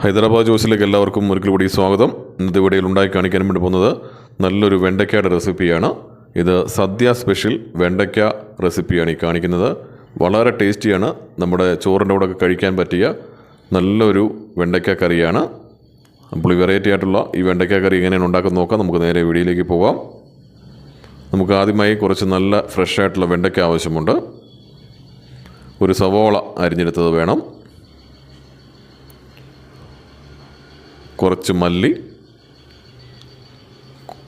ഹൈദരാബാദ് ജ്യൂസിലേക്ക് എല്ലാവർക്കും ഒരിക്കൽ കൂടി സ്വാഗതം. ഇന്നത്തെ വീഡിയോയിൽ ഉണ്ടാക്കി കാണിക്കാൻ വേണ്ടി പോകുന്നത് നല്ലൊരു വെണ്ടയ്ക്കയുടെ റെസിപ്പിയാണ്. ഇത് സദ്യ സ്പെഷ്യൽ വെണ്ടയ്ക്ക റെസിപ്പിയാണ് ഈ കാണിക്കുന്നത്. വളരെ ടേസ്റ്റിയാണ്. നമ്മുടെ ചോറിൻ്റെ കൂടെ കഴിക്കാൻ പറ്റിയ നല്ലൊരു വെണ്ടയ്ക്ക കറിയാണ്. അപ്പോൾ ഈ വെറൈറ്റി ആയിട്ടുള്ള ഈ വെണ്ടയ്ക്ക കറി എങ്ങനെയാണ് ഉണ്ടാക്കുന്നത് നോക്കാം. നമുക്ക് നേരെ വീഡിയോയിലേക്ക് പോകാം. നമുക്ക് ആദ്യമായി കുറച്ച് നല്ല ഫ്രഷ് ആയിട്ടുള്ള വെണ്ടയ്ക്ക ആവശ്യമുണ്ട്. ഒരു സവോള അരിഞ്ഞെടുത്തത് വേണം. കുറച്ച് മല്ലി,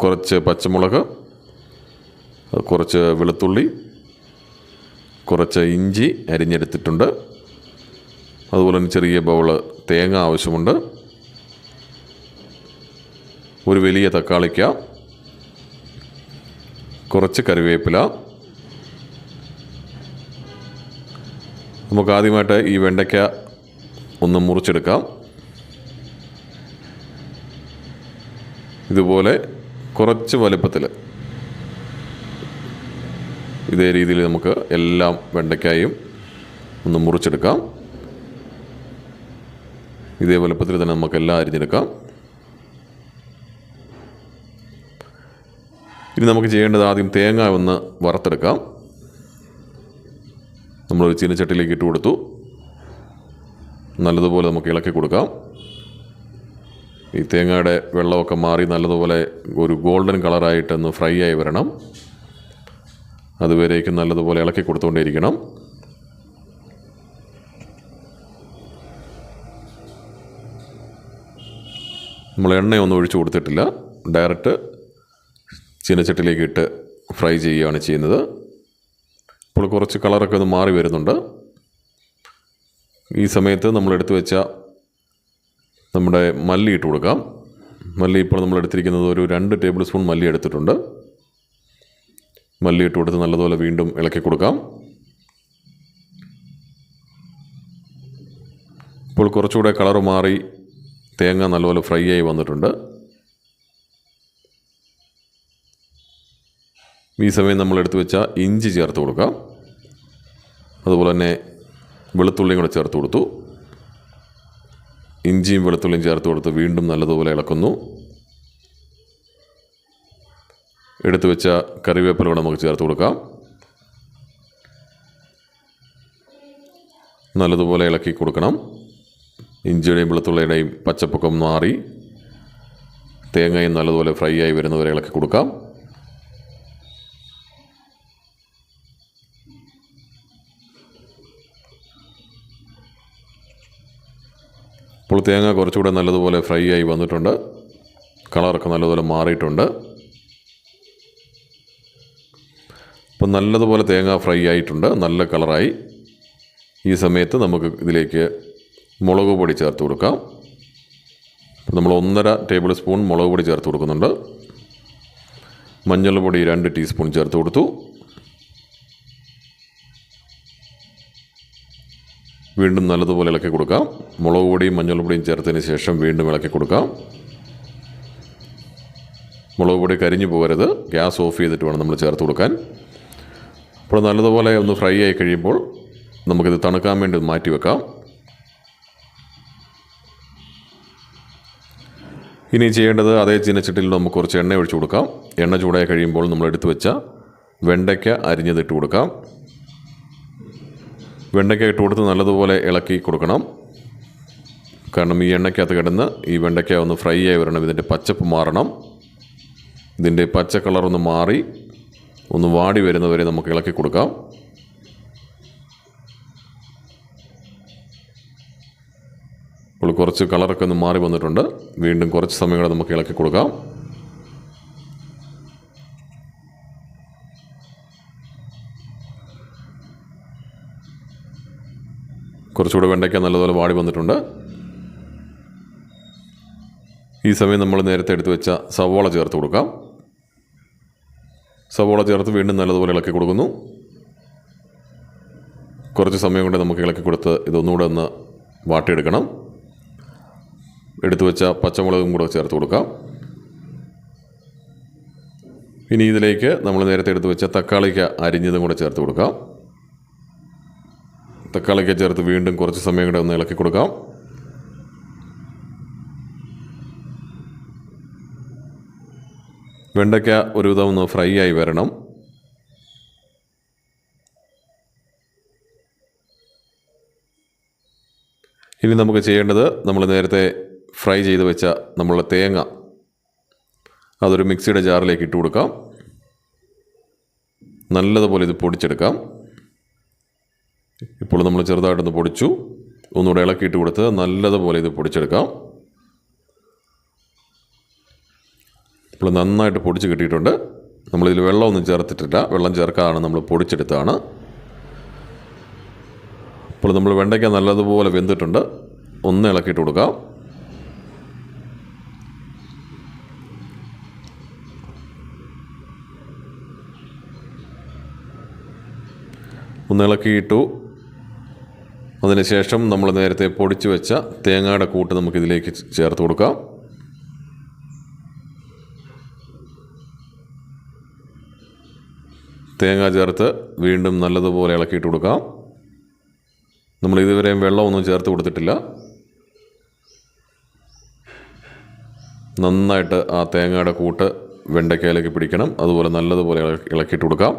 കുറച്ച് പച്ചമുളക്, കുറച്ച് വെളുത്തുള്ളി, കുറച്ച് ഇഞ്ചി അരിഞ്ഞെടുത്തിട്ടുണ്ട്. അതുപോലെ തന്നെ ചെറിയ ബൗള് തേങ്ങ ആവശ്യമുണ്ട്. ഒരു വലിയ തക്കാളിക്ക, കുറച്ച് കറിവേപ്പില. നമുക്ക് ആദ്യമായിട്ട് ഈ വെണ്ടയ്ക്ക ഒന്ന് മുറിച്ചെടുക്കാം. ഇതുപോലെ കുറച്ച് വലുപ്പത്തിൽ ഇതേ രീതിയിൽ നമുക്ക് എല്ലാം വെണ്ടയ്ക്കായും ഒന്ന് മുറിച്ചെടുക്കാം. ഇതേ വലുപ്പത്തിൽ തന്നെ നമുക്കെല്ലാം അരിഞ്ഞെടുക്കാം. ഇനി നമുക്ക് ചെയ്യേണ്ടത് ആദ്യം തേങ്ങ ഒന്ന് വറുത്തെടുക്കാം. നമ്മളൊരു ചീനച്ചട്ടിയിലേക്ക് ഇട്ട് കൊടുത്തു. നല്ലതുപോലെ നമുക്ക് ഇളക്കി കൊടുക്കാം. ഈ തേങ്ങയുടെ വെള്ളമൊക്കെ മാറി നല്ലതുപോലെ ഒരു ഗോൾഡൻ കളറായിട്ടൊന്ന് ഫ്രൈ ആയി വരണം. അതുവരേക്കും നല്ലതുപോലെ ഇളക്കി കൊടുത്തുകൊണ്ടേയിരിക്കണം. നമ്മൾ എണ്ണയൊന്നും ഒഴിച്ചു കൊടുത്തിട്ടില്ല. ഡയറക്റ്റ് ചീനച്ചട്ടിയിലേക്ക് ഇട്ട് ഫ്രൈ ചെയ്യുകയാണ് ചെയ്യുന്നത്. ഇപ്പോൾ കുറച്ച് കളറൊക്കെ ഒന്ന് മാറി വരുന്നുണ്ട്. ഈ സമയത്ത് നമ്മളെടുത്ത് വെച്ച നമ്മുടെ മല്ലി ഇട്ട് കൊടുക്കാം. മല്ലി ഇപ്പോൾ നമ്മൾ എടുത്തിരിക്കുന്നത് ഒരു 2 ടേബിൾ സ്പൂൺ മല്ലി എടുത്തിട്ടുണ്ട്. മല്ലി ഇട്ട് കൊടുത്ത് നല്ലതുപോലെ വീണ്ടും ഇളക്കി കൊടുക്കാം. ഇപ്പോൾ കുറച്ചുകൂടെ കളർ മാറി തേങ്ങ നല്ലപോലെ ഫ്രൈ ആയി വന്നിട്ടുണ്ട്. ഈ സമയം നമ്മൾ എടുത്തു വെച്ച ഇഞ്ചി ചേർത്ത് കൊടുക്കാം. അതുപോലെ തന്നെ വെളുത്തുള്ളിയും കൂടെ ചേർത്ത് കൊടുത്തു. ഇഞ്ചിയും വെളുത്തുള്ളിയും ചേർത്ത് കൊടുത്ത് വീണ്ടും നല്ലതുപോലെ ഇളക്കുന്നു. എടുത്തു വെച്ച കറിവേപ്പില കൂടെ നമുക്ക് ചേർത്ത് കൊടുക്കാം. നല്ലതുപോലെ ഇളക്കി കൊടുക്കണം. ഇഞ്ചിയുടെയും വെളുത്തുള്ളിയുടെയും പച്ചപ്പൊക്കം മാറി തേങ്ങയും നല്ലതുപോലെ ഫ്രൈ ആയി വരുന്നവരെ ഇളക്കി കൊടുക്കാം. ഇപ്പോൾ തേങ്ങ കുറച്ചുകൂടെ നല്ലതുപോലെ ഫ്രൈ ആയി വന്നിട്ടുണ്ട്. കളറൊക്കെ നല്ലതുപോലെ മാറിയിട്ടുണ്ട്. അപ്പോൾ നല്ലതുപോലെ തേങ്ങ ഫ്രൈ ആയിട്ടുണ്ട്. നല്ല കളറായി. ഈ സമയത്ത് നമുക്ക് ഇതിലേക്ക് മുളക് പൊടി ചേർത്ത് കൊടുക്കാം. നമ്മൾ 1.5 ടേബിൾ സ്പൂൺ മുളക് പൊടി ചേർത്ത് കൊടുക്കുന്നുണ്ട്. മഞ്ഞൾപ്പൊടി 2 ടീസ്പൂൺ ചേർത്ത് കൊടുത്തു. വീണ്ടും നല്ലതുപോലെ ഇളക്കി കൊടുക്കാം. മുളക് പൊടിയും മഞ്ഞൾപ്പൊടിയും ചേർത്തതിന് ശേഷം വീണ്ടും ഇളക്കി കൊടുക്കാം. മുളക് പൊടി കരിഞ്ഞു പോകരുത്. ഗ്യാസ് ഓഫ് ചെയ്തിട്ട് വേണം നമ്മൾ ചേർത്ത് കൊടുക്കാൻ. അപ്പോൾ നല്ലതുപോലെ ഒന്ന് ഫ്രൈ ആയി കഴിയുമ്പോൾ നമുക്കിത് തണുക്കാൻ വേണ്ടി മാറ്റി വെക്കാം. ഇനി ചെയ്യേണ്ടത് അതേ ചീനച്ചട്ടിയിൽ നമുക്ക് കുറച്ച് എണ്ണ ഒഴിച്ചു കൊടുക്കാം. എണ്ണ ചൂടായി കഴിയുമ്പോൾ നമ്മൾ എടുത്തു വെച്ച വെണ്ടയ്ക്ക അരിഞ്ഞതിട്ട് കൊടുക്കാം. വെണ്ടയ്ക്ക ഇട്ട് കൊടുത്ത് നല്ലതുപോലെ ഇളക്കി കൊടുക്കണം. കാരണം ഈ എണ്ണയ്ക്കകത്ത് കിടന്ന് ഈ വെണ്ടയ്ക്ക ഒന്ന് ഫ്രൈ ആയി വരണം. ഇതിൻ്റെ പച്ചപ്പ് മാറണം. ഇതിൻ്റെ പച്ച കളറൊന്ന് മാറി ഒന്ന് വാടി വരുന്നവരെ നമുക്ക് ഇളക്കി കൊടുക്കാം. ഇപ്പോൾ കുറച്ച് കളറൊക്കെ ഒന്ന് മാറി വന്നിട്ടുണ്ട്. വീണ്ടും കുറച്ച് സമയം കൂടെ നമുക്ക് ഇളക്കി കൊടുക്കാം. കുറച്ചുകൂടെ വെണ്ടയ്ക്ക നല്ലതുപോലെ വാടി വന്നിട്ടുണ്ട്. ഈ സമയം നമ്മൾ നേരത്തെ എടുത്ത് വെച്ച സവോള ചേർത്ത് കൊടുക്കാം. സവോള ചേർത്ത് വീണ്ടും നല്ലതുപോലെ ഇളക്കി കൊടുക്കുന്നു. കുറച്ച് സമയം കൊണ്ട് നമുക്ക് ഇളക്കി കൊടുത്ത് ഇതൊന്നുകൂടെ ഒന്ന് വാട്ടിയെടുക്കണം. എടുത്തു വെച്ച പച്ചമുളകും കൂടെ ചേർത്ത് കൊടുക്കാം. ഇനി ഇതിലേക്ക് നമ്മൾ നേരത്തെ എടുത്ത് വെച്ച തക്കാളിക്ക അരിഞ്ഞതും കൂടെ ചേർത്ത് കൊടുക്കാം. തക്കാളിക്ക് ചേർത്ത് വീണ്ടും കുറച്ച് സമയം കൂടെ ഒന്ന് ഇളക്കി കൊടുക്കാം. വെണ്ടയ്ക്ക ഒരുവിധം ഒന്ന് ഫ്രൈ ആയി വരണം. ഇനി നമുക്ക് ചെയ്യേണ്ടത് നമ്മൾ നേരത്തെ ഫ്രൈ ചെയ്ത് വെച്ച നമ്മളുടെ തേങ്ങ അതൊരു മിക്സിയുടെ ജാറിലേക്ക് ഇട്ട് കൊടുക്കാം. നല്ലതുപോലെ ഇത് പൊടിച്ചെടുക്കാം. ഇപ്പോൾ നമ്മൾ ചെറുതായിട്ടൊന്ന് പൊടിച്ചു. ഒന്നുകൂടെ ഇളക്കിയിട്ട് കൊടുത്ത് നല്ലതുപോലെ ഇത് പൊടിച്ചെടുക്കാം. ഇപ്പോൾ നന്നായിട്ട് പൊടിച്ച് കിട്ടിയിട്ടുണ്ട്. നമ്മളിതിൽ വെള്ളമൊന്നും ചേർത്തിട്ടില്ല, വെള്ളം ചേർക്കാതാണ് നമ്മൾ പൊടിച്ചെടുത്താണ്. ഇപ്പോൾ നമ്മൾ വെണ്ടയ്ക്ക നല്ലതുപോലെ വെന്തിട്ടുണ്ട്. ഒന്ന് ഇളക്കിയിട്ട് കൊടുക്കാം. ഒന്ന് ഇളക്കിയിട്ടു. അതിനുശേഷം നമ്മൾ നേരത്തെ പൊടിച്ചു വെച്ച തേങ്ങയുടെ കൂട്ട് നമുക്കിതിലേക്ക് ചേർത്ത് കൊടുക്കാം. തേങ്ങ ചേർത്ത് വീണ്ടും നല്ലതുപോലെ ഇളക്കിയിട്ട് കൊടുക്കാം. നമ്മൾ ഇതുവരെയും വെള്ളമൊന്നും ചേർത്ത് കൊടുത്തിട്ടില്ല. നന്നായിട്ട് ആ തേങ്ങയുടെ കൂട്ട് വെണ്ടയ്ക്കയിലേക്ക് പിടിക്കണം. അതുപോലെ നല്ലതുപോലെ ഇളക്കിയിട്ട് കൊടുക്കാം.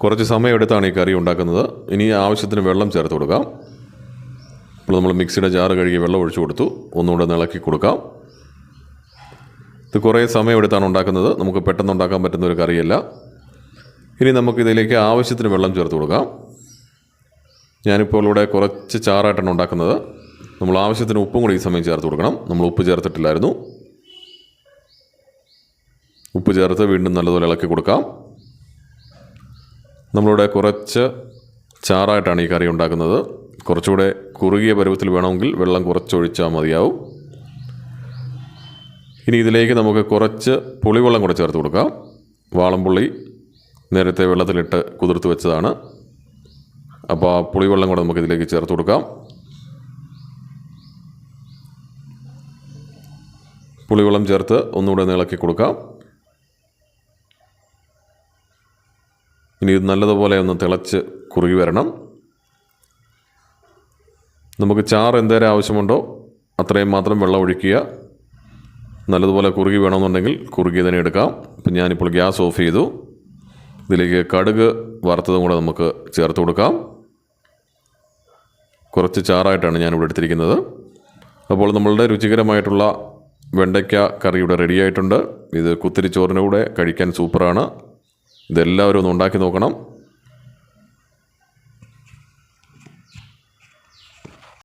കുറച്ച് സമയമെടുത്താണ് ഈ കറി ഉണ്ടാക്കുന്നത്. ഇനി ആവശ്യത്തിന് വെള്ളം ചേർത്ത് കൊടുക്കാം. ഇപ്പോൾ നമ്മൾ മിക്സിയുടെ ജാറ് കഴുകി വെള്ളം ഒഴിച്ചു കൊടുത്തു. ഒന്നുകൂടെ ഇളക്കി കൊടുക്കാം. ഇത് കുറേ സമയമെടുത്താണ് ഉണ്ടാക്കുന്നത്. നമുക്ക് പെട്ടെന്ന് ഉണ്ടാക്കാൻ പറ്റുന്ന ഒരു കറിയല്ല. ഇനി നമുക്കിതിലേക്ക് ആവശ്യത്തിന് വെള്ളം ചേർത്ത് കൊടുക്കാം. ഞാനിപ്പോൾ ഇവിടെ കുറച്ച് ചാറായിട്ടാണ് ഉണ്ടാക്കുന്നത്. നമ്മൾ ആവശ്യത്തിന് ഉപ്പും കൂടി ഈ സമയം ചേർത്ത് കൊടുക്കണം. നമ്മൾ ഉപ്പ് ചേർത്തിട്ടില്ലായിരുന്നു. ഉപ്പ് ചേർത്ത് വീണ്ടും നല്ലതുപോലെ ഇളക്കി കൊടുക്കാം. നമ്മളിവിടെ കുറച്ച് ചാറായിട്ടാണ് ഈ കറി ഉണ്ടാക്കുന്നത്. കുറച്ചുകൂടെ കുറുകിയ പരുവത്തിൽ വേണമെങ്കിൽ വെള്ളം കുറച്ചൊഴിച്ചാൽ മതിയാവും. ഇനി ഇതിലേക്ക് നമുക്ക് കുറച്ച് പുളിവെള്ളം കൂടെ ചേർത്ത് കൊടുക്കാം. വാളംപുള്ളി നേരത്തെ വെള്ളത്തിലിട്ട് കുതിർത്ത് വെച്ചതാണ്. അപ്പോൾ ആ പുളിവെള്ളം കൂടെ നമുക്കിതിലേക്ക് ചേർത്ത് കൊടുക്കാം. പുളിവെള്ളം ചേർത്ത് ഒന്നുകൂടെ ഇളക്കി കൊടുക്കാം. ഇനി ഇത് നല്ലതുപോലെ ഒന്ന് തിളച്ച് കുറുകി വരണം. നമുക്ക് ചാറ് എന്തേരം ആവശ്യമുണ്ടോ അത്രയും മാത്രം വെള്ളം ഒഴിക്കുക. നല്ലതുപോലെ കുറുകി വേണമെന്നുണ്ടെങ്കിൽ കുറുകി തന്നെ എടുക്കാം. ഇപ്പം ഞാനിപ്പോൾ ഗ്യാസ് ഓഫ് ചെയ്തു. ഇതിലേക്ക് കടുക് വറുത്തതും കൂടെ നമുക്ക് ചേർത്ത് കൊടുക്കാം. കുറച്ച് ചാറായിട്ടാണ് ഞാനിവിടെ എടുത്തിരിക്കുന്നത്. അപ്പോൾ നമ്മളുടെ രുചികരമായിട്ടുള്ള വെണ്ടയ്ക്ക കറി ഇവിടെ റെഡിയായിട്ടുണ്ട്. ഇത് കുത്തിരി ചോറിൻ്റെ കൂടെ കഴിക്കാൻ സൂപ്പറാണ്. ഇതെല്ലാവരും ഒന്ന് ഉണ്ടാക്കി നോക്കണം.